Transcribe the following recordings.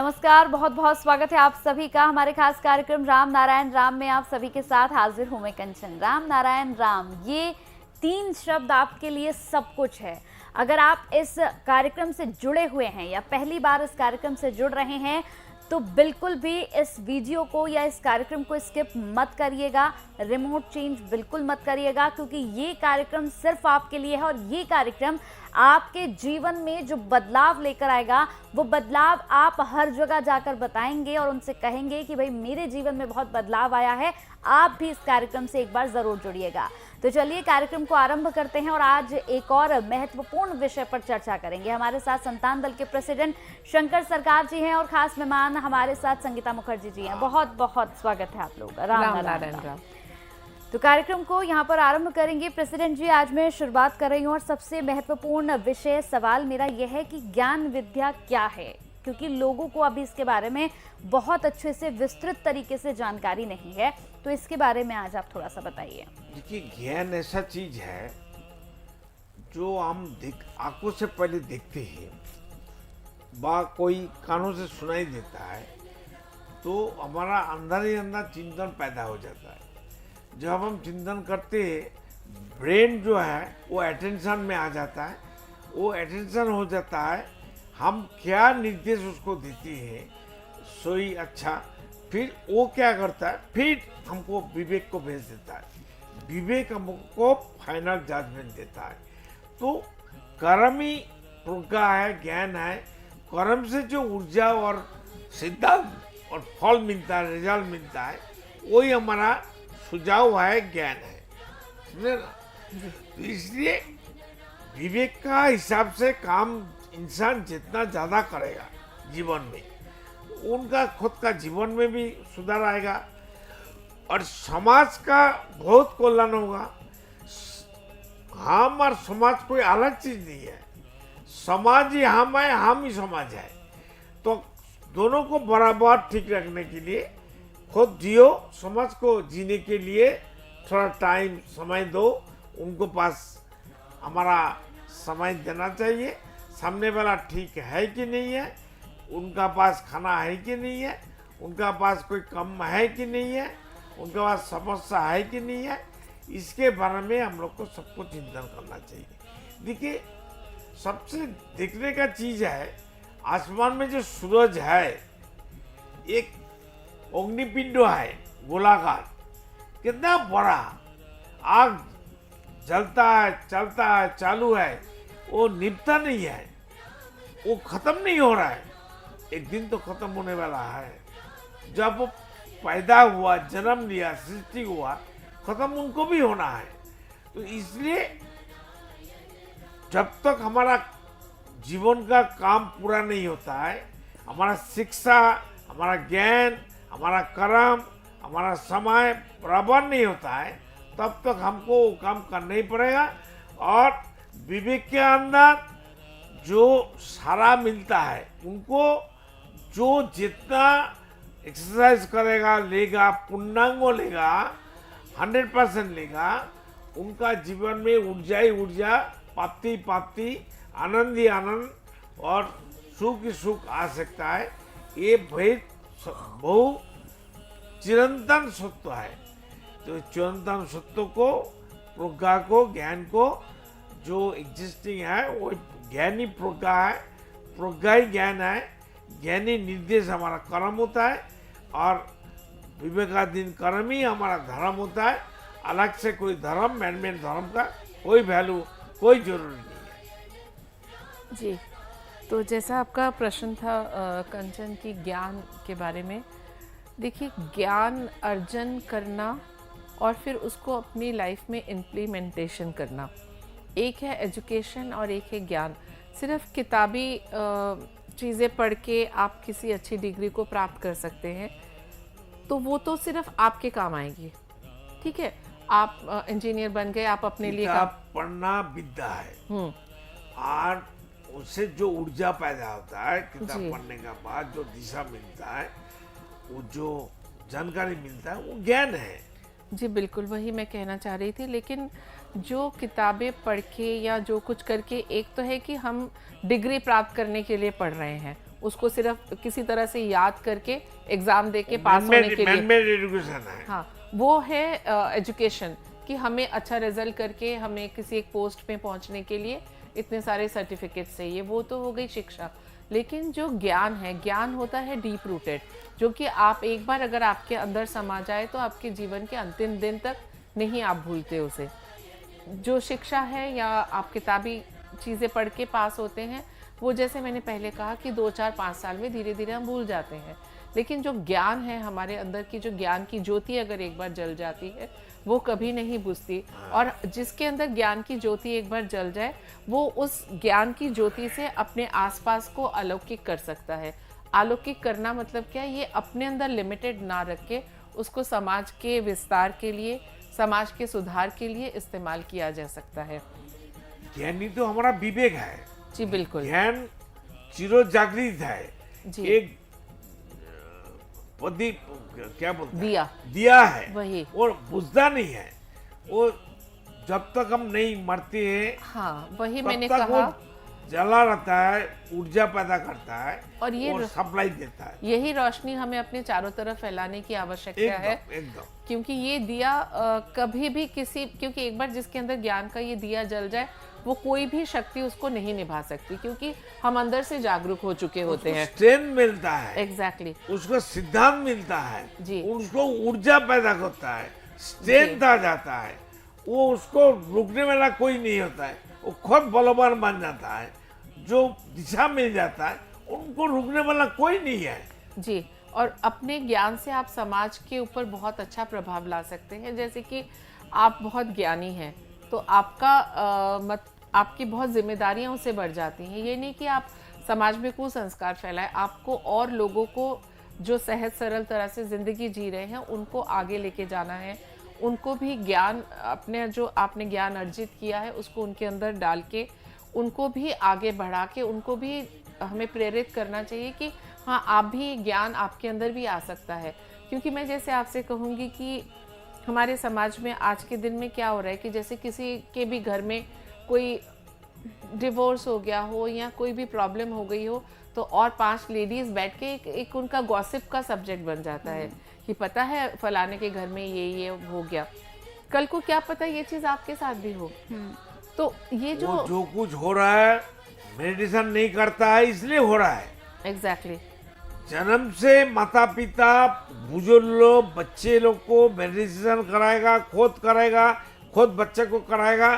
नमस्कार, बहुत बहुत स्वागत है आप सभी का हमारे खास कार्यक्रम राम नारायण राम में। आप सभी के साथ हाजिर हूं मैं कंचन। राम नारायण राम, ये 3 शब्द आपके लिए सब कुछ है। अगर आप इस कार्यक्रम से जुड़े हुए हैं या पहली बार इस कार्यक्रम से जुड़ रहे हैं तो बिल्कुल भी इस वीडियो को या इस कार्यक्रम को स्किप मत करिएगा, रिमोट चेंज बिल्कुल मत करिएगा, क्योंकि ये कार्यक्रम सिर्फ आपके लिए है और ये कार्यक्रम आपके जीवन में जो बदलाव लेकर आएगा वो बदलाव आप हर जगह जाकर बताएंगे और उनसे कहेंगे कि भाई मेरे जीवन में बहुत बदलाव आया है। आप भी इस कार्यक्रम से एक बार जरूर जुड़िएगा। तो चलिए कार्यक्रम को आरंभ करते हैं और आज एक और महत्वपूर्ण विषय पर चर्चा करेंगे। हमारे साथ संतान दल के प्रेसिडेंट शंकर सरकार जी हैं और खास मेहमान हमारे साथ संगीता मुखर्जी जी हैं। बहुत बहुत स्वागत है आप लोग का। राम नारायण राम। तो कार्यक्रम को यहाँ पर आरंभ करेंगे। प्रेसिडेंट जी, आज मैं शुरुआत कर रही हूँ और सबसे महत्वपूर्ण विषय सवाल मेरा यह है कि ज्ञान विद्या क्या है, क्योंकि लोगों को अभी इसके बारे में बहुत अच्छे से विस्तृत तरीके से जानकारी नहीं है। तो इसके बारे में आज आप थोड़ा सा बताइए। देखिए, ज्ञान ऐसा चीज है जो हम आंखों से पहले देखते हैं, बा कोई कानों से सुनाई देता है, तो हमारा अंदर ही अंदर चिंतन पैदा हो जाता है। जब हम चिंतन करते हैं, ब्रेन जो है वो अटेंशन में आ जाता है, वो अटेंशन हो जाता है, हम क्या निर्देश उसको देते हैं सोई अच्छा, फिर वो क्या करता है, फिर हमको विवेक को भेज देता है, विवेक हमको फाइनल जजमेंट देता है। तो कर्म ही प्रज्ञा है, ज्ञान है। कर्म से जो ऊर्जा और सिद्धांत और फल मिलता है, रिजल्ट मिलता है, वही हमारा सुझाव है, ज्ञान है, समझे ना। तो इसलिए विवेक का हिसाब से काम इंसान जितना ज्यादा करेगा जीवन में, उनका खुद का जीवन में भी सुधार आएगा और समाज का बहुत कल्याण होगा। हम और समाज कोई अलग चीज नहीं है, समाज ही हम है, हम ही समाज है। तो दोनों को बराबर ठीक रखने के लिए खुद जियो, समाज को जीने के लिए थोड़ा टाइम समय दो, उनको पास हमारा समय देना चाहिए। सामने वाला ठीक है कि नहीं है, उनका पास खाना है कि नहीं है, उनका पास कोई कम है कि नहीं है, उनके पास समस्या है कि नहीं है, इसके बारे में हम लोग को सबको चिंतन करना चाहिए। देखिए, सबसे देखने का चीज है, आसमान में जो सूरज है एक अग्निपिंड है गोलाकार, कितना बड़ा, आग जलता है, चलता है, चालू है, वो निभता नहीं है, वो खत्म नहीं हो रहा है, एक दिन तो खत्म होने वाला है। जब वो पैदा हुआ, जन्म लिया, सृष्टि हुआ, खत्म उनको भी होना है। तो इसलिए जब तक हमारा जीवन का काम पूरा नहीं होता है, हमारा शिक्षा, हमारा ज्ञान, हमारा कर्म, हमारा समय बराबर नहीं होता है, तब तक हमको वो काम करना ही पड़ेगा। और विवेक के अंदर जो सारा मिलता है, उनको जो जितना एक्सरसाइज करेगा, लेगा, पूर्णांगो लेगा, 100% लेगा, उनका जीवन में ऊर्जा ही ऊर्जा, प्राप्ति प्राप्ति, आनंद ही आनंद और सुख ही सुख आ सकता है। ये बहु चिरंतन सत्य है। तो चिरंतन सत्य को, प्रज्ञा को, ज्ञान को, जो एग्जिस्टिंग है वो ज्ञानी प्रज्ञा है, प्रज्ञा ही ज्ञान है। ज्ञानी निर्देश हमारा कर्म होता है और विवेकाधीन कर्म ही हमारा धर्म होता है। अलग से कोई धर्म, मैनमेड धर्म का कोई वैल्यू, कोई जरूरी नहीं है। जी, तो जैसा आपका प्रश्न था कंचन की ज्ञान के बारे में, देखिए ज्ञान अर्जन करना और फिर उसको अपनी लाइफ में इम्प्लीमेंटेशन करना, एक है एजुकेशन और एक है ज्ञान। सिर्फ किताबी चीज़ें पढ़ के आप किसी अच्छी डिग्री को प्राप्त कर सकते हैं, तो वो तो सिर्फ आपके काम आएगी। ठीक है, आप इंजीनियर बन गए, आप अपने लिए काम पढ़ना विद्या है और उससे जो ऊर्जा पैदा होता है किताब पढ़ने के बाद, जो दिशा मिलता है, वो जो जानकारी मिलता है, वो ज्ञान है। जी बिल्कुल, वही मैं कहना चाह रही थी। लेकिन जो किताबें पढ़ के या जो कुछ करके, एक तो है कि हम डिग्री प्राप्त करने के लिए पढ़ रहे हैं, उसको सिर्फ किसी तरह से याद करके एग्जाम दे के पास होने के लिए, मैन-मेड एजुकेशन है। हाँ, वो है एजुकेशन, कि हमें अच्छा रिजल्ट करके हमें किसी एक पोस्ट पे पहुंचने के लिए इतने सारे सर्टिफिकेट चाहिए, वो तो हो गई शिक्षा। लेकिन जो ज्ञान है, ज्ञान होता है डीप रूटेड, जो कि आप एक बार अगर आपके अंदर समा जाए तो आपके जीवन के अंतिम दिन तक नहीं आप भूलते उसे। जो शिक्षा है या आप किताबी चीज़ें पढ़ के पास होते हैं, वो जैसे मैंने पहले कहा कि 2, 4, 5 साल में धीरे धीरे हम भूल जाते हैं। लेकिन जो ज्ञान है हमारे अंदर की, जो ज्ञान की ज्योति अगर एक बार जल जाती है वो कभी नहीं बुझती। और जिसके अंदर ज्ञान की ज्योति एक बार जल जाए, वो उस ज्ञान की ज्योति से अपने आसपास को अलौकिक कर सकता है। अलौकिक करना मतलब क्या है? ये अपने अंदर लिमिटेड ना रख के उसको समाज के विस्तार के लिए, समाज के सुधार के लिए इस्तेमाल किया जा सकता है। ज्ञान ही तो हमारा विवेक है। जी बिल्कुल। ज्ञान चिरो जागृत है। जी। एक प्रदीप, क्या बोलते हैं? दिया। दिया है, वही। और बुझता नहीं है। वो जब तक हम नहीं मरते हैं, हाँ, वही तब मैंने तक कहा। वो जला रहता है, ऊर्जा पैदा करता है और ये सप्लाई देता है। यही रोशनी हमें अपने चारों तरफ फैलाने की आवश्यकता है। एकदम। क्योंकि ये दिया कभी भी क्योंकि एक बार जिसके अंदर ज्ञान का ये दिया जल जाए, वो कोई भी शक्ति उसको नहीं निभा सकती, क्योंकि हम अंदर से जागरूक हो चुके होते हैं। स्ट्रेंथ मिलता है। एग्जैक्टली। उसको सिद्धांत मिलता है जी। उसको ऊर्जा पैदा करता है, स्ट्रेंथ आ जाता है। वो उसको रुकने वाला कोई नहीं होता है, वो खुद बलवान बन जाता है। जो दिशा मिल जाता है, उनको रुकने वाला कोई नहीं है। जी। और अपने ज्ञान से आप समाज के ऊपर बहुत अच्छा प्रभाव ला सकते हैं। जैसे कि आप बहुत ज्ञानी हैं तो आपकी बहुत जिम्मेदारियां उससे बढ़ जाती हैं। ये नहीं कि आप समाज में कुसंस्कार फैलाएं, आपको और लोगों को जो सहज सरल तरह से ज़िंदगी जी रहे हैं उनको आगे लेके जाना है। उनको भी ज्ञान, अपने जो आपने ज्ञान अर्जित किया है उसको उनके अंदर डाल के उनको भी आगे बढ़ा के उनको भी हमें प्रेरित करना चाहिए कि हाँ, आप भी ज्ञान आपके अंदर भी आ सकता है। क्योंकि मैं जैसे आपसे कहूँगी कि हमारे समाज में आज के दिन में क्या हो रहा है कि जैसे किसी के भी घर में कोई डिवोर्स हो गया हो या कोई भी प्रॉब्लम हो गई हो, तो और 5 लेडीज़ बैठ के एक उनका गॉसिप का सब्जेक्ट बन जाता है कि पता है फलाने के घर में ये हो गया। कल को क्या पता ये चीज़ आपके साथ भी हो। तो ये जो कुछ हो रहा है मेडिटेशन नहीं करता है, इसलिए हो रहा है। एग्जैक्टली। जन्म से माता पिता, बुजुर्ग लोग, बच्चे लोग को मेडिटेशन कराएगा, खुद बच्चे को कराएगा,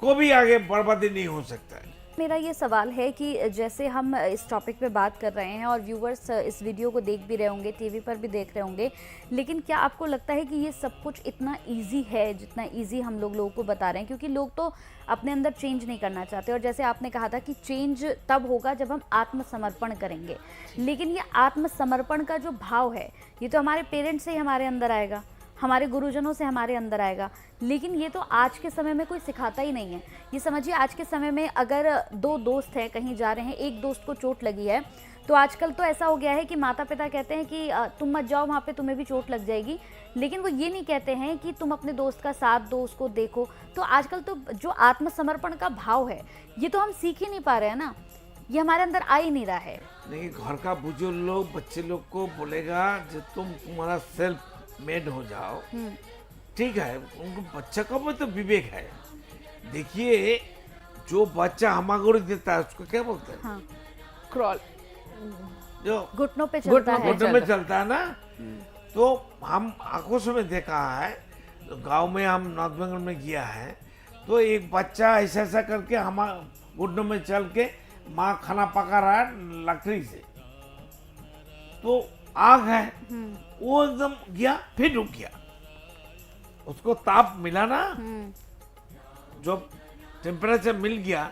को भी आगे बर्बादी नहीं हो सकता है। मेरा ये सवाल है कि जैसे हम इस टॉपिक पे बात कर रहे हैं और व्यूवर्स इस वीडियो को देख भी रहे होंगे, टीवी पर भी देख रहे होंगे, लेकिन क्या आपको लगता है कि ये सब कुछ इतना इजी है जितना इजी हम लोगों को बता रहे हैं? क्योंकि लोग तो अपने अंदर चेंज नहीं करना चाहते, और जैसे आपने कहा था कि चेंज तब होगा जब हम आत्मसमर्पण करेंगे। लेकिन ये आत्मसमर्पण का जो भाव है, ये तो हमारे पेरेंट्स से ही हमारे अंदर आएगा, हमारे गुरुजनों से हमारे अंदर आएगा। लेकिन ये तो आज के समय में कोई सिखाता ही नहीं है। ये समझिए, आज के समय में अगर 2 दोस्त हैं, कहीं जा रहे हैं, एक दोस्त को चोट लगी है, तो आजकल तो ऐसा हो गया है कि माता पिता कहते हैं कि तुम मत जाओ वहाँ पे, तुम्हें भी चोट लग जाएगी। लेकिन वो ये नहीं कहते हैं कि तुम अपने दोस्त का साथ दो, उसको देखो। तो आजकल तो जो आत्मसमर्पण का भाव है, ये तो हम सीख ही नहीं पा रहे हैं ना, ये हमारे अंदर आ ही नहीं रहा है। नहीं, घर का बुजुर्ग लोग बच्चे लोग को बोलेगा जो तुम्हारा सेल्फ मेड हो जाओ, ठीक है। उनको बच्चा का भी तो विवेक है। देखिए, जो बच्चा हमागुड़ी देता है उसको क्या बोलते हैं? हाँ। क्रॉल, जो घुटनों पे चलता है, घुटनों में चलता है ना। तो हम आंखों से में देखा है, तो गांव में हम नॉर्थ बंगाल में गया है, तो एक बच्चा ऐसा ऐसा करके हम घुटनों में चल के माँ खाना पका रहा है लकड़ी से, तो आग है, वो एकदम गया, फिर रुक गया। उसको ताप मिला ना, जब टेम्परेचर मिल गया,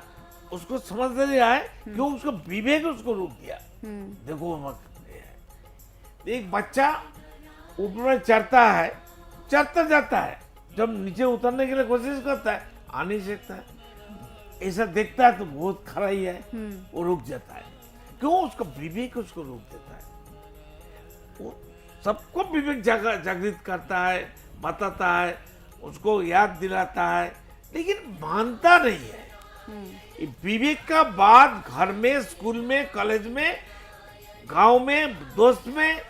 उसको समझ नहीं आया क्यों, उसको विवेक उसको रोक दिया। देखो एक बच्चा ऊपर में चढ़ता है, चढ़ता जाता है, जब नीचे उतरने के लिए कोशिश करता है, आ नहीं सकता है। ऐसा देखता है तो बहुत खरा ही है, वो रुक जाता है। क्यों? उसका विवेक उसको रोक देता है। वो सबको विवेक जागृत करता है, बताता है, उसको याद दिलाता है, लेकिन मानता नहीं है। विवेक का बात घर में, स्कूल में, कॉलेज में गांव में दोस्त में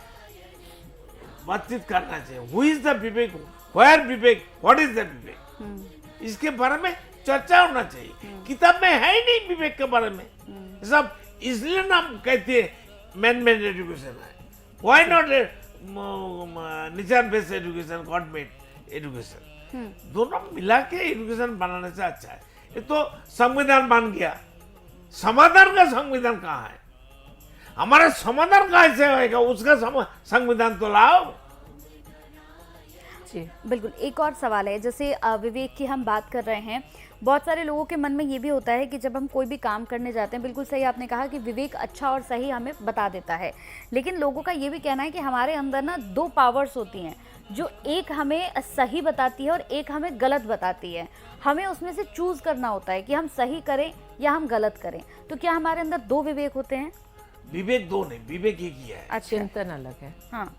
बातचीत करना चाहिए। Who is the Vivek, where Vivek, what is the Vivek, इसके बारे में चर्चा होना चाहिए। किताब में है ही नहीं विवेक के बारे में। सब इसलिए ना कहते हैं मैन मेड एजुकेशन है। Why not nature based education, God made education. दोनों मिला के एजुकेशन बनाने से अच्छा है। ये तो संविधान बन गया, समाधान का संविधान कहाँ है? हमारा समाधान कैसे होएगा? उसका संविधान तो लाओ। जी बिल्कुल। एक और सवाल है, जैसे विवेक की हम बात कर रहे हैं, बहुत सारे लोगों के मन में ये भी होता है कि जब हम कोई भी काम करने जाते हैं, बिल्कुल सही आपने कहा कि विवेक अच्छा और सही हमें बता देता है, लेकिन लोगों का ये भी कहना है कि हमारे अंदर ना दो पावर्स होती हैं, जो एक हमें सही बताती है और एक हमें गलत बताती है। हमें उसमें से चूज करना होता है कि हम सही करें या हम गलत करें। तो क्या हमारे अंदर दो विवेक होते हैं? विवेक दो नहीं, विवेक एक ही है। अच्छा, चिंतन अलग है। हाँ,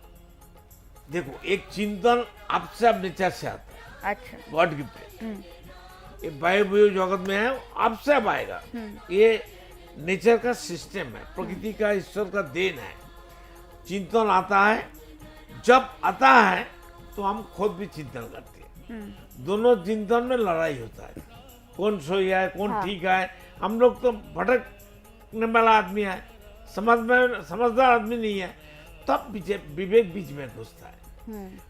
देखो, एक चिंतन आपसे आप नेचर से आता है, अच्छा, गॉड गिफ्टेड। ये वायु जगत में है, आपसे अब आएगा। ये नेचर का सिस्टम है, प्रकृति का, ईश्वर का देन है। चिंतन आता है, जब आता है तो हम खुद भी चिंतन करते हैं। दोनों चिंतन में लड़ाई होता है, कौन सही है, कौन हाँ। ठीक है। हम लोग तो भटकने वाला आदमी है, समझदार आदमी नहीं है, तब विवेक बीच में घुसता है।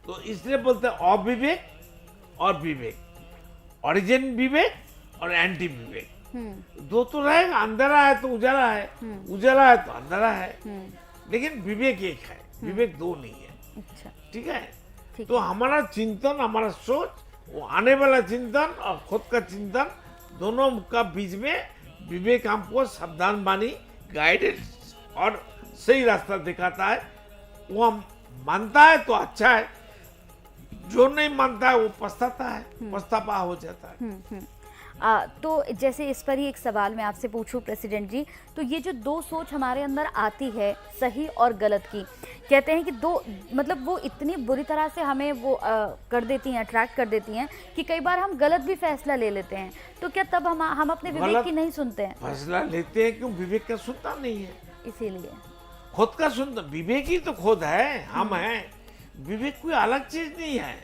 तो इसलिए बोलते हैं अविवेक और विवेक, ओरिजिन विवेक और एंटी विवेक। दो तो रहेगा। अंधेरा है तो उजाला है, उजाला है तो अंधेरा है, लेकिन विवेक एक है, विवेक दो नहीं है। अच्छा, ठीक है। ठीक तो हमारा चिंतन, हमारा सोच, वो आने वाला चिंतन और खुद का चिंतन, दोनों का बीच में विवेक हमको सावधान बानी, गाइडेंस और सही रास्ता दिखाता है। वो हम मानता है तो अच्छा है, जो नहीं मानता है वो पछताता है, पछतावा हो जाता है। तो जैसे इस पर ही एक सवाल मैं आपसे पूछूं प्रेसिडेंट जी, तो ये जो दो सोच हमारे अंदर आती है, सही और गलत की, कहते हैं कि दो, मतलब वो इतनी बुरी तरह से हमें वो कर देती हैं, अट्रैक्ट कर देती हैं कि कई बार हम गलत भी फैसला ले लेते हैं। तो क्या तब हम अपने विवेक गलत की नहीं सुनते हैं? फैसला लेते हैं क्यों? विवेक का सुनता नहीं है, इसीलिए खुद का सुनता। विवेक ही तो खुद है, हम हैं। विवेक कोई अलग चीज नहीं है।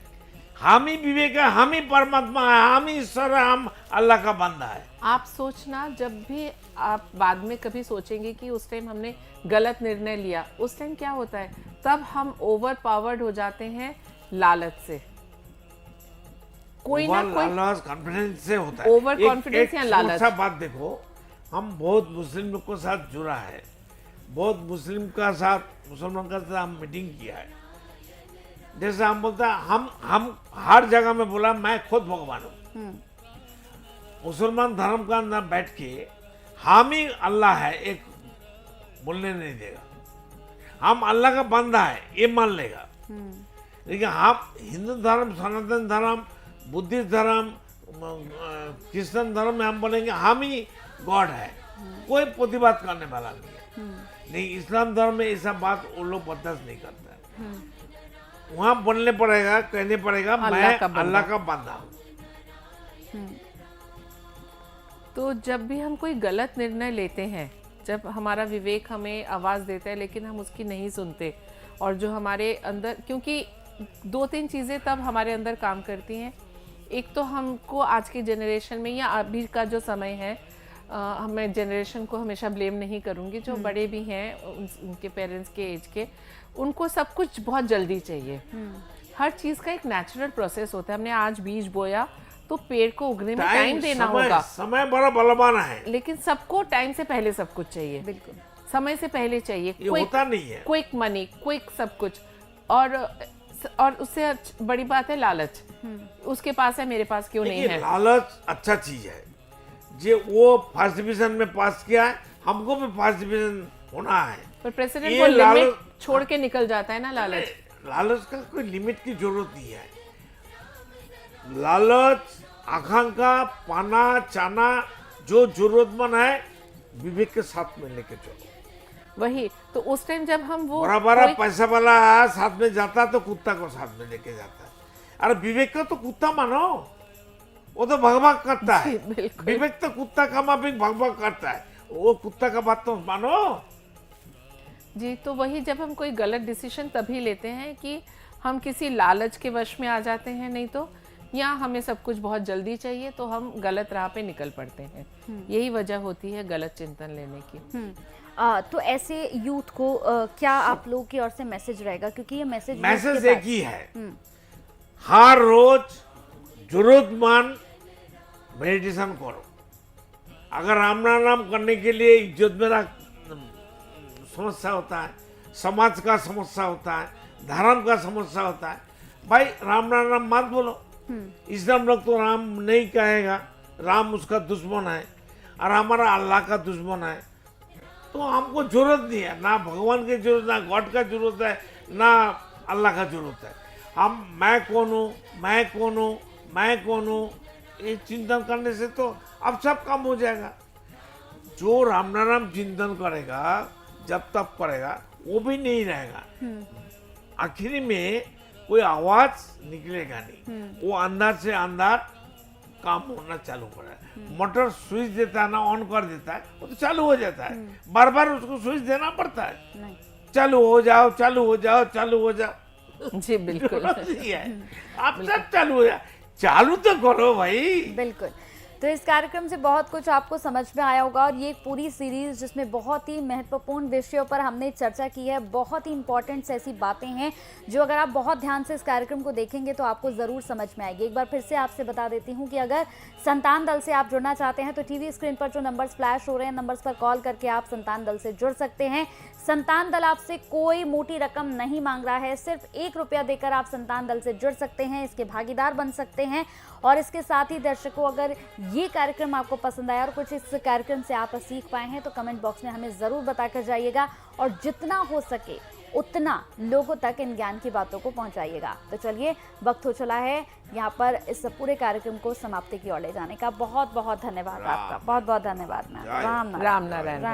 हम ही विवेक है, हम ही परमात्मा है, हम ही ईश्वर है, हम अल्लाह का बंदा है। आप सोचना, जब भी आप बाद में कभी सोचेंगे कि उस टाइम हमने गलत निर्णय लिया, उस टाइम क्या होता है, तब हम ओवर पावर्ड हो जाते हैं लालच से। कोई ना कोई लालच कॉन्फिडेंस से होता है। ओवर कॉन्फिडेंस या लालच। अच्छा बात देखो, हम बहुत मुस्लिम लोग के साथ जुड़ा है, बहुत मुसलमान का साथ हम मीटिंग किया है। जैसे हम बोलते हैं, हम हर जगह में बोला मैं खुद भगवान हूँ। मुसलमान धर्म का अंदर बैठ के हम ही अल्लाह है एक बोलने नहीं देगा। हम अल्लाह का बंदा है ये मान लेगा। लेकिन हम हिंदू धर्म, सनातन धर्म, बुद्धिस्ट धर्म, क्रिश्चियन धर्म में हम बोलेंगे हम ही गॉड है, कोई प्रतिवाद करने वाला नहीं है। नहीं, इस्लाम धर्म में ऐसा बात वो लोग बर्दाश्त नहीं करता है। वहां बोलने पड़ेगा, कहने पड़ेगा मैं अल्लाह का बंदा हूँ। तो जब भी हम कोई गलत निर्णय लेते हैं, जब हमारा विवेक हमें आवाज़ देता है लेकिन हम उसकी नहीं सुनते, और जो हमारे अंदर, क्योंकि दो तीन चीज़ें तब हमारे अंदर काम करती हैं। एक तो हमको आज की जनरेशन में या अभी का जो समय है, मैं जनरेशन को हमेशा ब्लेम नहीं करूँगी, जो बड़े भी हैं उनके पेरेंट्स के एज के, उनको सब कुछ बहुत जल्दी चाहिए। हर चीज़ का एक नेचुरल प्रोसेस होता है। हमने आज बीज बोया तो पेड़ को उगने में टाइम देना होगा। समय बड़ा बलवान है, लेकिन सबको टाइम से पहले सब कुछ चाहिए। बिल्कुल, समय से पहले चाहिए। ये होता नहीं है। क्विक मनी, क्विक सब कुछ। और उससे बड़ी बात है लालच। उसके पास है, मेरे पास क्यों नहीं है। लालच अच्छा चीज है। जे वो फर्स्ट डिवीजन में पास किया है, हमको भी फर्स्ट डिवीजन होना है। पर प्रेसिडेंट को लिमिट छोड़ के निकल जाता है ना लालच। लालच का कोई लिमिट की जरूरत नहीं है। लालच, आकांक्षा, पाना चाना, जो जरूरतमंद है विवेक के साथ में लेके चलो। वही तो उस टाइम जब हम वो बड़ा पैसा वाला साथ में जाता तो कुत्ता को साथ में लेके जाता है। अरे विवेक का तो कुत्ता मानो, वो तो भगभग करता है। विवेक तो कुत्ता का माफिक भगभग करता है, वो कुत्ता का बात तो मानो। जी, तो वही जब हम कोई गलत डिसीजन तभी लेते हैं कि हम किसी लालच के वश में आ जाते हैं, नहीं तो या हमें सब कुछ बहुत जल्दी चाहिए तो हम गलत राह पे निकल पड़ते हैं। यही वजह होती है गलत चिंतन लेने की। तो ऐसे यूथ को क्या आप लोगों की ओर से मैसेज रहेगा, क्योंकि ये मैसेज एक ही है, हर रोज जरूरतमंद मेडिटेशन करो। अगर राम नाम करने के लिए इज्जत मेरा समस्या होता है, समाज का समस्या होता है, धर्म का समस्या होता है, भाई राम नाम मत बोलो। इस्लाम लोग तो राम नहीं कहेगा, राम उसका दुश्मन है और हमारा अल्लाह का दुश्मन है। तो हमको जरूरत नहीं है, ना भगवान की जरूरत, ना गॉड का जरूरत है, ना अल्लाह का जरूरत है। हम मैं कौन हूँ, मैं कौन हूँ, मैं कौन हूँ, ये चिंतन करने से तो अब सब कम हो जाएगा। जो राम नाम चिंतन करेगा, जब तक करेगा, वो भी नहीं रहेगा। आखिरी में कोई आवाज निकलेगा नहीं, वो अंदर से अंदर काम होना चालू कर रहा है। मोटर स्विच देता है ना, ऑन कर देता है, वो तो चालू हो जाता है। बार बार उसको स्विच देना पड़ता है, चालू हो जाओ, चालू हो जाओ, चालू हो जाओ। जी बिल्कुल। आप सब चालू हो जाओ, चालू तो करो भाई। बिल्कुल। तो इस कार्यक्रम से बहुत कुछ आपको समझ में आया होगा, और ये पूरी सीरीज जिसमें बहुत ही महत्वपूर्ण विषयों पर हमने चर्चा की है, बहुत ही इंपॉर्टेंट ऐसी बातें हैं जो अगर आप बहुत ध्यान से इस कार्यक्रम को देखेंगे तो आपको ज़रूर समझ में आएगी। एक बार फिर से आपसे बता देती हूँ कि अगर संतान दल से आप जुड़ना चाहते हैं तो टीवी स्क्रीन पर जो नंबर्स फ्लैश हो रहे हैं, नंबर्स पर कॉल करके आप संतान दल से जुड़ सकते हैं। संतान दल आपसे कोई मोटी रकम नहीं मांग रहा है, सिर्फ 1 रुपया देकर आप संतान दल से जुड़ सकते हैं, इसके भागीदार बन सकते हैं। और इसके साथ ही दर्शकों, अगर ये कार्यक्रम आपको पसंद आया और कुछ इस कार्यक्रम से आप सीख पाए हैं तो कमेंट बॉक्स में हमें ज़रूर बताकर जाइएगा, और जितना हो सके उतना लोगों तक इन ज्ञान की बातों को पहुंचाइएगा। तो चलिए, वक्त हो चला है यहाँ पर इस पूरे कार्यक्रम को समाप्ति की ओर ले जाने का। बहुत बहुत धन्यवाद आपका, बहुत बहुत धन्यवाद मैम। राम नारायण।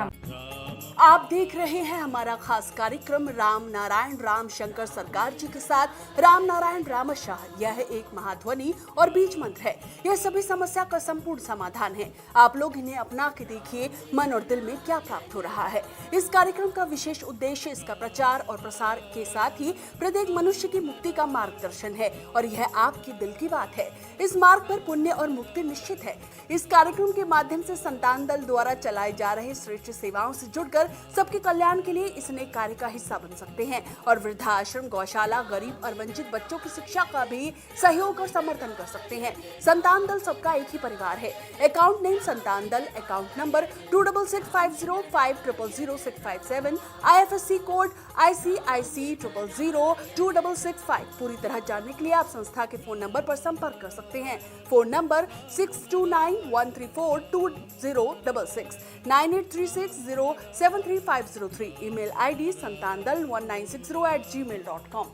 आप देख रहे हैं हमारा खास कार्यक्रम राम नारायण राम शंकर सरकार जी के साथ राम नारायण रामशाह। यह एक महाध्वनि और बीज मंत्र है, यह सभी समस्या का संपूर्ण समाधान है। आप लोग इन्हें अपना के देखिए, मन और दिल में क्या प्राप्त हो रहा है। इस कार्यक्रम का विशेष उद्देश्य इसका प्रचार और प्रसार के साथ ही प्रत्येक मनुष्य की मुक्ति का मार्गदर्शन है, और यह आपके दिल की बात है। इस मार्ग पर पुण्य और मुक्ति निश्चित है। इस कार्यक्रम के माध्यम से संतान दल द्वारा चलाए जा रहे श्रेष्ठ सेवाओं से जुड़कर सबके कल्याण के लिए इस नेक कार्य का हिस्सा बन सकते हैं, और वृद्धाश्रम, गौशाला, गरीब और वंचित बच्चों की शिक्षा का भी सहयोग और समर्थन कर सकते हैं। संतान दल सबका एक ही परिवार है। अकाउंट नेम संतान दल, account number 266505000657, IFSC code ICIC 000265। पूरी तरह जानने के लिए आप संस्था के फोन नंबर पर संपर्क कर सकते हैं। Phone number 6291342066, 9836073503। Email ID santandal1960@gmail.com।